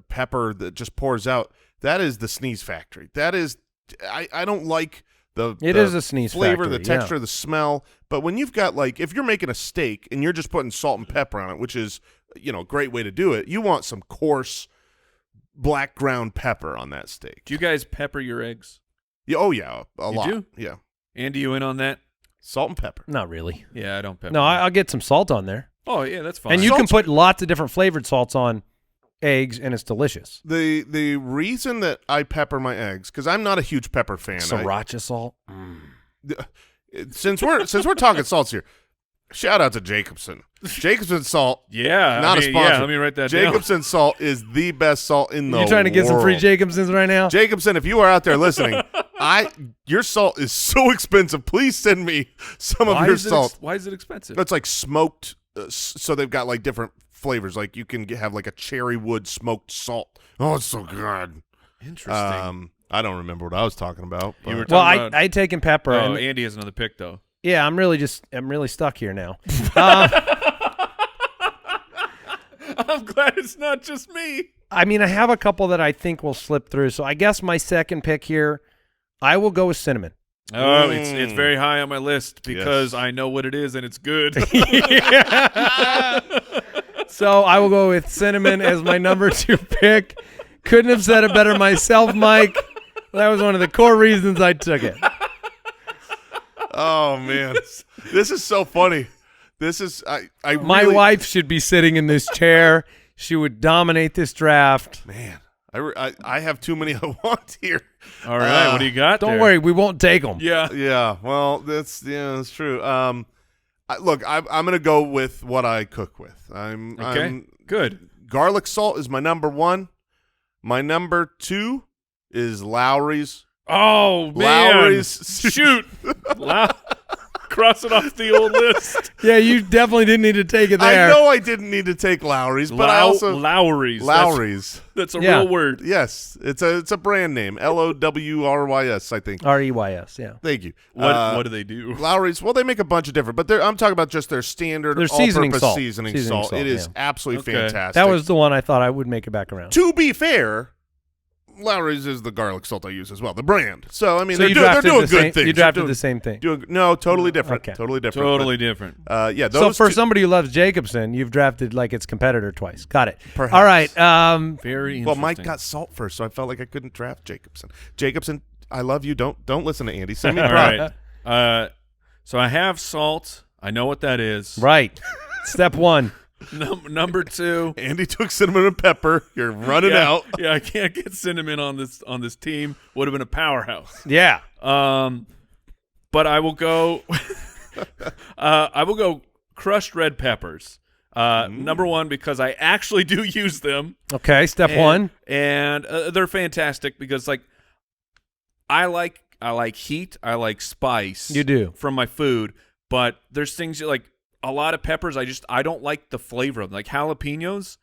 pepper that just pours out, that is the sneeze factory. That is, I don't like It the is a sneeze flavor, factory, the texture, yeah. the smell. But when you've got, like, if you're making a steak and you're just putting salt and pepper on it, which is, a great way to do it, you want some coarse black ground pepper on that steak. Do you guys pepper your eggs? Yeah, oh, yeah, a You lot. do? Yeah. Andy, you in on that? Salt and pepper. Not really. Yeah, I don't pepper. No, I'll get some salt on there. Oh, yeah, that's fine. And you can Salt's- put lots of different flavored salts on eggs, and it's delicious. The reason that I pepper my eggs, because I'm not a huge pepper fan. Sriracha salt. Since we're talking salts here, shout out to Jacobson. Jacobson salt, Yeah, not I mean, a sponsor. Yeah, let me write that down. Jacobson salt is the best salt in the world. You trying to get some free Jacobsons right now? Jacobson, if you are out there listening, your salt is so expensive. Please send me some of your salt. Why is it expensive? It's like smoked, so they've got like different flavors. Like you can have like a cherry wood smoked salt. Oh, it's so good. Interesting. I don't remember what I was talking about. You were but- Well, talking about- I taken pepper. Oh, and, Andy has another pick though. yeah, I'm really stuck here now. I'm glad it's not just me. I mean, I have a couple that I think will slip through. So I guess my second pick here, I will go with cinnamon. Oh, it's very high on my list because I know what it is and it's good. So I will go with cinnamon as my number 2 pick. Couldn't have said it better myself, Mike. That was one of the core reasons I took it. Oh man, this is so funny. This is I My really, wife should be sitting in this chair. She would dominate this draft. man. I have too many I want here. All right, what do you got Don't there? worry, we won't take them. Yeah. Yeah, well, that's true. Look, I'm gonna go with what I cook with. Okay. Good. Garlic salt is my number 1. My number 2 is Lowry's. Oh man. Lowry's. Shoot. Cross it off the old list. Yeah, you definitely didn't need to take it there. I know I didn't need to take Lowry's, but I also Lowry's. Lowry's. That's a Yeah. real word. Yes, it's a brand name. Lowrys, I think. REYS, yeah. Thank you. What do they do? Lowry's, well, they make a bunch of different, but I'm talking about just their standard Their seasoning all-purpose salt. seasoning Seasoning salt. salt, It is yeah. absolutely Okay. fantastic. That was the one I thought I would make it back around. To be fair, Lowry's is the garlic salt I use as well, the brand. So, I mean, So they're you doing drafted good the same, things. You drafted They're the same thing. no, totally different. Okay. Totally different. Totally different. Yeah, So those for two- somebody who loves Jacobson, you've drafted like its competitor twice. Got it. Perhaps. All right. Very interesting. Well, Mike got salt first, so I felt like I couldn't draft Jacobson. Jacobson, I love you. Don't listen to Andy. Send me All pride. right. So I have salt. I know what that is. Right. Step 1. Number 2. Andy took cinnamon and pepper. You're running yeah, out. Yeah, I can't get cinnamon on this team. Would have been a powerhouse. Yeah. But I will go. I will go crushed red peppers. Number 1 because I actually do use them. Okay. Step 1. And they're fantastic because like I like heat. I like spice. You do. From my food, but there's things like a lot of peppers. I don't like the flavor of them. Like jalapenos.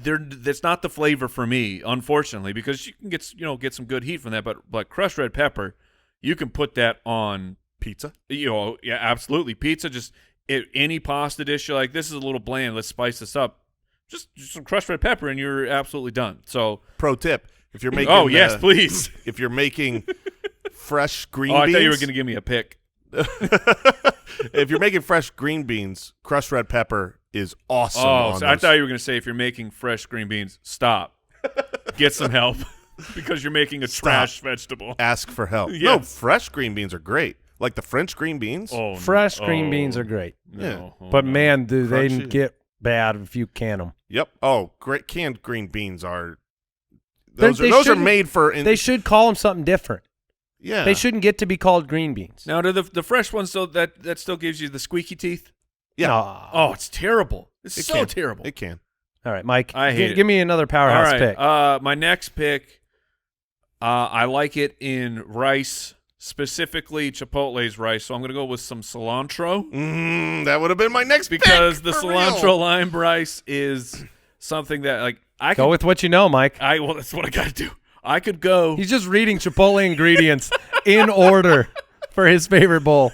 That's not the flavor for me, unfortunately, because you can get some good heat from that. But crushed red pepper, you can put that on Pizza? yeah, absolutely. Pizza, just any pasta dish. You're like, this is a little bland. Let's spice this up. Just some crushed red pepper, and you're absolutely done. So, Pro tip: if you're making, yes, please. If you're making fresh green I beans, thought you were going to give me a pick. if you're making fresh green beans, crushed red pepper is awesome. Oh, so I thought you were going to say if you're making fresh green beans, stop, get some help, because you're making a trash vegetable. Ask for help. Yes. No, fresh green beans are great. Like the French green beans. Fresh green beans are great. No, But man, do they Crunchy. get bad if you can them. Yep. Oh, great. Canned green beans are. They Those are shouldn't- made for. They should call them something different. Yeah. They shouldn't get to be called green beans. Now, do the fresh ones, so that still gives you the squeaky teeth? Yeah. No. Oh, it's terrible. It's It so can. terrible. It can. All right, Mike. I hate it. Give me another All powerhouse right. pick. My next pick, I like it in rice, specifically Chipotle's rice. So I'm going to go with some cilantro That would have been my next because pick, the for cilantro real. lime rice is something that I Go could. with what you know, Mike. Well, that's what I got to do. I could go. He's just reading Chipotle ingredients in order for his favorite bowl.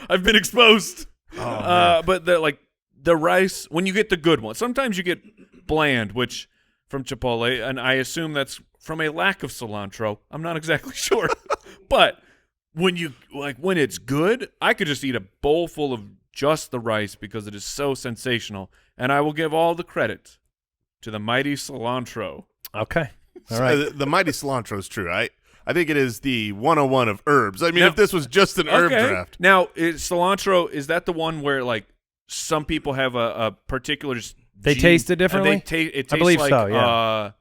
I've been exposed. Oh, But the rice, when you get the good one, sometimes you get bland, which from Chipotle, and I assume that's from a lack of cilantro. I'm not exactly sure, but when it's good, I could just eat a bowl full of just the rice because it is so sensational, and I will give all the credit to the mighty cilantro. Okay. All right. The mighty cilantro is true. I think it is the 101 of herbs. I mean, if this was just an herb draft. Now, cilantro, is that the one where some people have a particular They taste it differently? It tastes I believe like, so, yeah.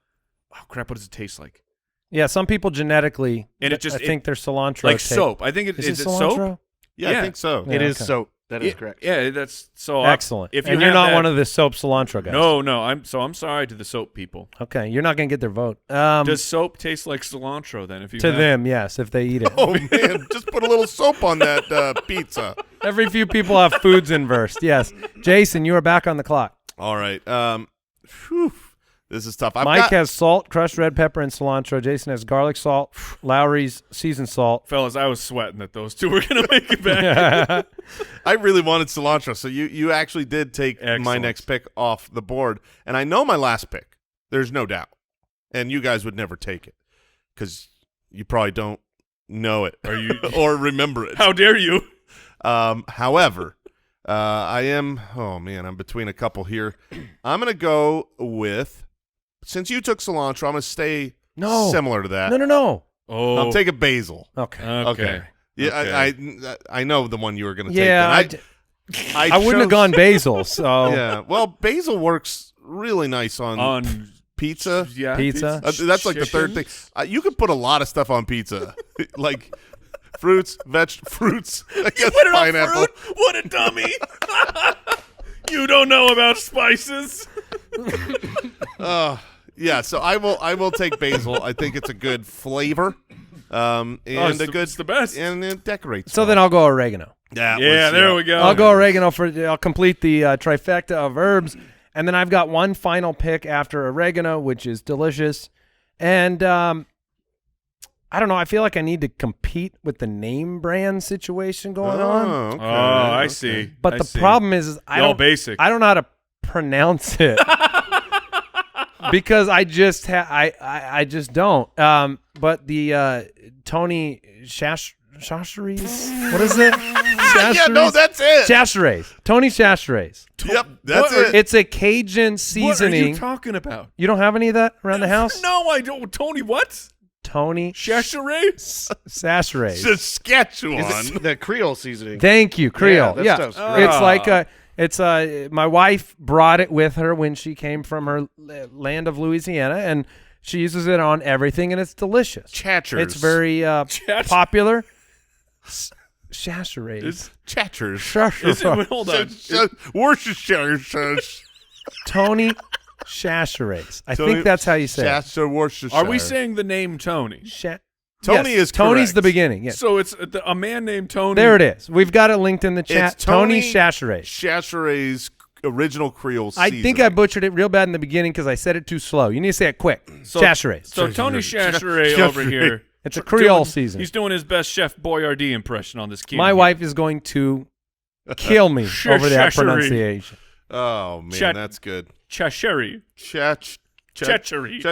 oh crap! What does it taste like? Yeah, some people genetically, And I think their cilantro Like taste- soap. I think it Is is it it cilantro? soap? Yeah, Yeah. I think so. Yeah, It is okay. soap. That is correct. Yeah, that's so Excellent. If you and you're have not that- one of the soap cilantro guys. No, I'm sorry to the soap people. Okay, you're not going to get their vote. Does soap taste like cilantro then? If you to have- them, yes, if they eat it. Oh man, just put a little soap on that pizza. Every few people have foods inversed. Yes. Jason, you are back on the clock. All right. Whew, this is tough. Mike has salt, crushed red pepper, and cilantro. Jason has garlic salt, Lowry's seasoned salt. fellas, I was sweating that those two were gonna make it back. I really wanted cilantro, so you actually did take my Excellent. next pick off the board, and I know my last pick. There's no doubt, and you guys would never take it because you probably don't know it or or remember it. How dare you? However, I am. Oh man, I'm between a couple here. I'm gonna go with. Since you took cilantro, I'm gonna stay similar to that. No. Oh, I'll take a basil. Okay. okay. Yeah, Okay. I know the one you were gonna Yeah, take. I wouldn't have gone basil, so Yeah, well, basil works really nice on pizza. Yeah, Pizza. That's like the third thing. You could put a lot of stuff on pizza, like fruits, fruits. I guess Put it on pineapple. fruit? What a dummy! You don't know about spices. Yeah, so I will take basil. I think it's a good flavor, and it's the best. and it decorates. so well. then I'll go oregano. That Yeah, was, there we go. I'll go oregano I'll complete the trifecta of herbs, and then I've got one final pick after oregano, which is delicious, and I don't know. I feel like I need to compete with the name brand situation going on, Okay. Oh, I see. but the problem is I Y'all don't basic. I don't know how to pronounce it. Because I just I just don't. But the Tony Chachere's, what is it? Yeah, no, that's it. Chachere's. Tony Chachere's. Yep, that's What it. It's a Cajun What are seasoning. you talking about? You don't have any of that around the house? No, I don't. Tony, what? Tony Chachere's? Chachere's. Saskatchewan. Is it the Creole seasoning? Thank you, Creole. that Yeah, stuff's great. it's like my wife brought it with her when she came from her land of Louisiana, and she uses it on everything, and it's delicious. Chatchers. It's very popular. Chachere's. Chatchers. Hold on. Worcestershire. Tony Chachere's. I think that's how you say it. Worcestershire. Are we saying the name Tony? Tony Yes, is Tony's correct. the beginning. Yes. So it's a man named Tony. There it is. We've got it linked in the chat. It's Tony Chachere's. Chachere's original Creole I seasoning. think I butchered it real bad in the beginning because I said it too slow. You need to say it quick. Chachere's. So Tony Chachere over here. It's a Creole doing- season. He's doing his best Chef Boyardee impression on this key. My wife is going to kill me over that Chachere's. pronunciation. Oh man, Chat- that's good. Chachere. Chachery. Chachery.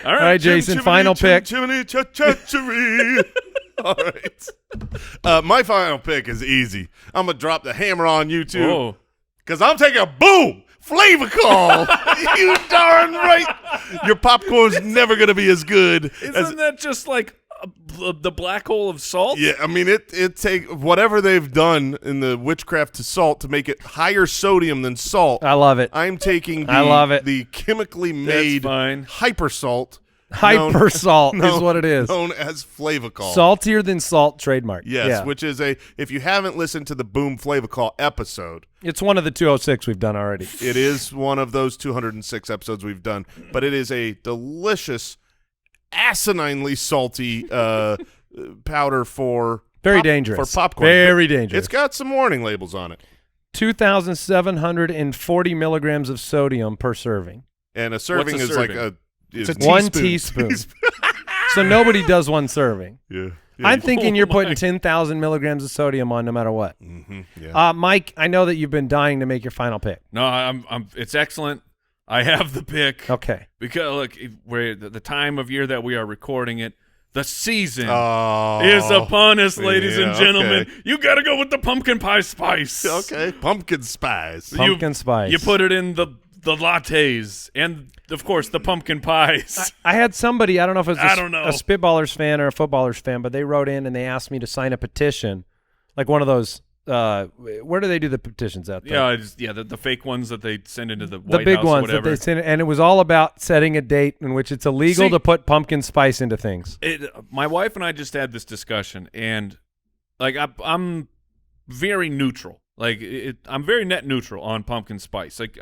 All All right, Jason, final pick. Chachery. All right. My final pick is easy. I'm gonna drop the hammer on you two. Oh. Because I'm taking a boom flavor call. You darn right. Your popcorn's never going to be as good as. Isn't that just like the black hole of salt? Yeah, I mean, it take whatever they've done in the witchcraft to salt to make it higher sodium than salt. I love it. I'm taking I love it. the chemically made fine. hyper salt. Hyper salt is what it is. Known as Flavacol. Saltier than salt trademark. Yes, Yeah. which is if you haven't listened to the Boom Flavacol episode, It's one of the 206 we've done already. it is one of those 206 episodes we've done, but it is a delicious, asininely salty powder for Very dangerous. for popcorn. Very dangerous. It's got some warning labels on it, 2,740 milligrams of sodium per serving. and a serving What's a is serving? like It's a One teaspoon. teaspoon. So nobody does one serving. Yeah, I'm thinking you're Oh, putting my. 10,000 milligrams of sodium on no matter what. yeah. Mike, I know that you've been dying to make your final pick. No, I'm. It's excellent. I have the pick Okay. because look, we're the time of year that we are recording it. The season Oh, is upon us, ladies and yeah, gentlemen. okay. You got to go with the pumpkin pie spice. Okay, pumpkin spice. Pumpkin spice. You put it in the lattes and, of course, the pumpkin pies. I had somebody, I don't know if it was I don't know. a Spitballers fan or a Footballers fan, but they wrote in and they asked me to sign a petition, like one of those. Where do they do the petitions at? The fake ones that they send into the White big House or ones that whatever. they send, and it was all about setting a date in which it's illegal See- to put pumpkin spice into things. My wife and I just had this discussion, and like I'm very neutral. Like I'm very net neutral on pumpkin spice. Like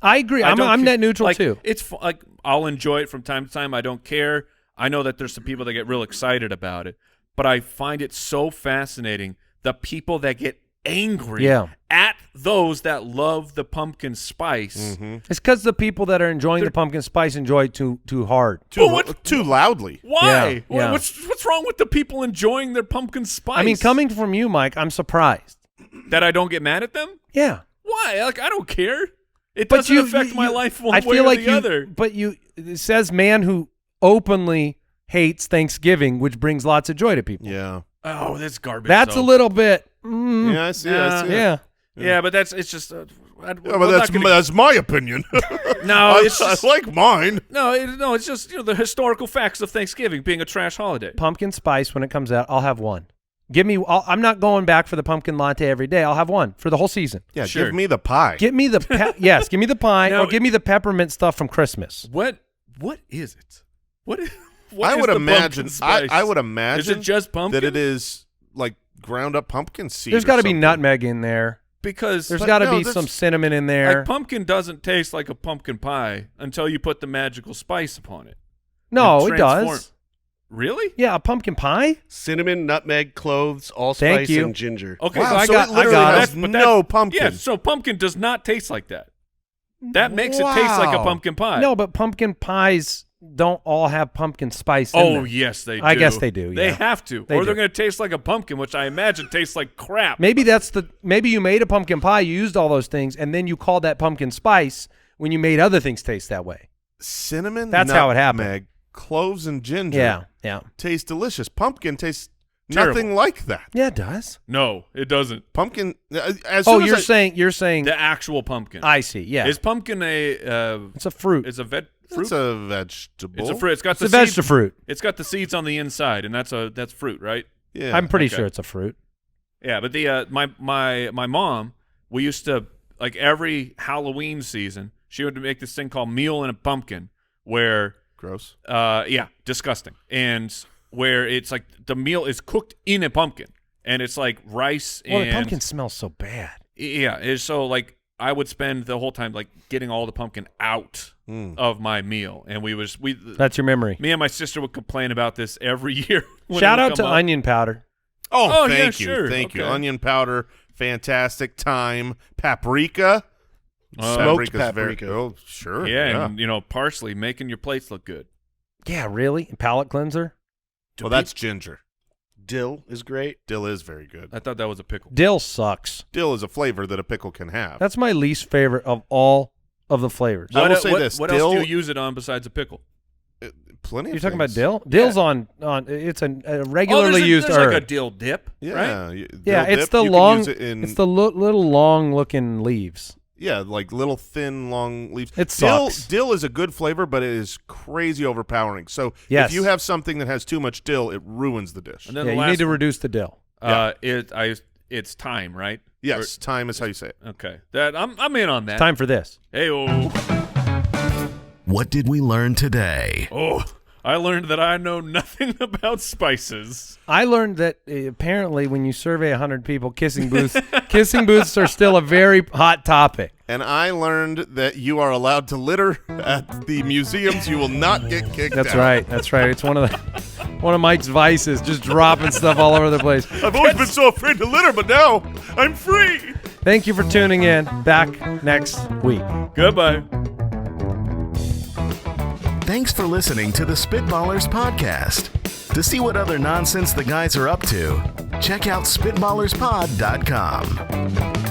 I agree. I'm don't net neutral like, too. It's like I'll enjoy it from time to time. I don't care. I know that there's some people that get real excited about it, but I find it so fascinating the people that get angry at those that love the pumpkin spice. Mm-hmm. It's because the people that are enjoying the pumpkin spice enjoy it too hard. Too loudly. Why? Yeah. What's wrong with the people enjoying their pumpkin spice? I mean, coming from you, Mike, I'm surprised. that I don't get mad at them. Yeah. Why? Like I don't care. It But doesn't affect my life one I way feel or like the other. But it says man who openly hates Thanksgiving, which brings lots of joy to people. Yeah. Oh, that's garbage. That's though. a little bit. Yeah, I see. I see. Yeah. Yeah, but it's just. Yeah, but that's my opinion. No, it's I just, like mine. no, it's just the historical facts of Thanksgiving being a trash holiday. Pumpkin spice, when it comes out, I'll have one. I'm not going back for the pumpkin latte every day. I'll have one for the whole season. Yeah, Sure. give me the pie. Give me the yes, give me the pie, Now- or give me the peppermint stuff from Christmas. What is it? What is I would the imagine. pumpkin spice? I would imagine. Is it just pumpkin? that it is like ground up pumpkin seed? There's got to be nutmeg in there. because There's But got to no, be that's- some cinnamon in there. like pumpkin doesn't taste like a pumpkin pie until you put the magical spice upon it. No, it transform- does. Really? Yeah, a pumpkin pie. Cinnamon, nutmeg, cloves, Thank allspice, you. and ginger. Okay, Wow, so I so got it literally got it. has But no pumpkin. Yeah, so pumpkin does not taste like that. That makes it taste like a Wow. pumpkin pie. No, but pumpkin pies don't all have pumpkin spice in them. Oh, yes, they do. I guess they do, They yeah. have to. They or they're do. going to taste like a pumpkin, which I imagine tastes like crap. Maybe maybe you made a pumpkin pie, you used all those things, and then you called that pumpkin spice when you made other things taste that way. Cinnamon. That's how it happened. nutmeg, cloves and ginger. Yeah. Taste delicious. Pumpkin tastes Terrible. nothing like that. Yeah, it does. No, it doesn't. Pumpkin. As Oh, soon as you're saying The actual pumpkin. I see. Yeah. Is pumpkin It's a fruit. It's a fruit? It's a vegetable. It's a fruit. It's got It's the a vegetable seeds. fruit. It's got the seeds on the inside, and that's fruit, right? Yeah. I'm pretty okay. sure it's a fruit. Yeah, but the my mom, we used to like every Halloween season, she would make this thing called Meal in a Pumpkin, where gross. disgusting, and where it's like the meal is cooked in a pumpkin, and it's like rice Well, and the pumpkin smells so bad. yeah, it's so like I would spend the whole time like getting all the pumpkin out of my meal, and That's your memory. me and my sister would complain about this every year. when it Shout would out come to up. onion powder. Oh, yeah, thank you. sure. Thank you. Okay. Onion powder, fantastic. Thyme, paprika. Smoked Paprika's paprika. Oh, sure. Yeah, and parsley, making your plates look good. Yeah, really? Palate cleanser? Well, that's ginger. Dill is great. Dill is very good. I thought that was a pickle. Dill sucks. Dill is a flavor that a pickle can have. That's my least favorite of all of the flavors. I will say this, What dill- else do you use it on besides a pickle? Plenty of You're talking about things. dill? Dill's on it's a regularly used there's herb. like a dill dip, Yeah. right? Yeah, dill it's dip, the you can long use it in- it's the little long looking leaves. Yeah, like little thin, long leaves. It sucks. Dill is a good flavor, but it is crazy overpowering. So Yes. if you have something that has too much dill, it ruins the dish. And then Yeah, the you last need to one, reduce the dill. it's thyme, right? Yes, thyme is how you say it. Okay, that I'm in on that. Time for this. Hey, What did we learn today? I learned that I know nothing about spices. I learned that apparently when you survey 100 people, kissing booths are still a very hot topic. And I learned that you are allowed to litter at the museums. You will not get kicked out. That's right. That's right. It's one of Mike's vices, just dropping stuff all over the place. I've always been so afraid to litter, but now I'm free. Thank you for tuning in. Back next week. Goodbye. Thanks for listening to the Spitballers podcast. To see what other nonsense the guys are up to, check out SpitballersPod.com.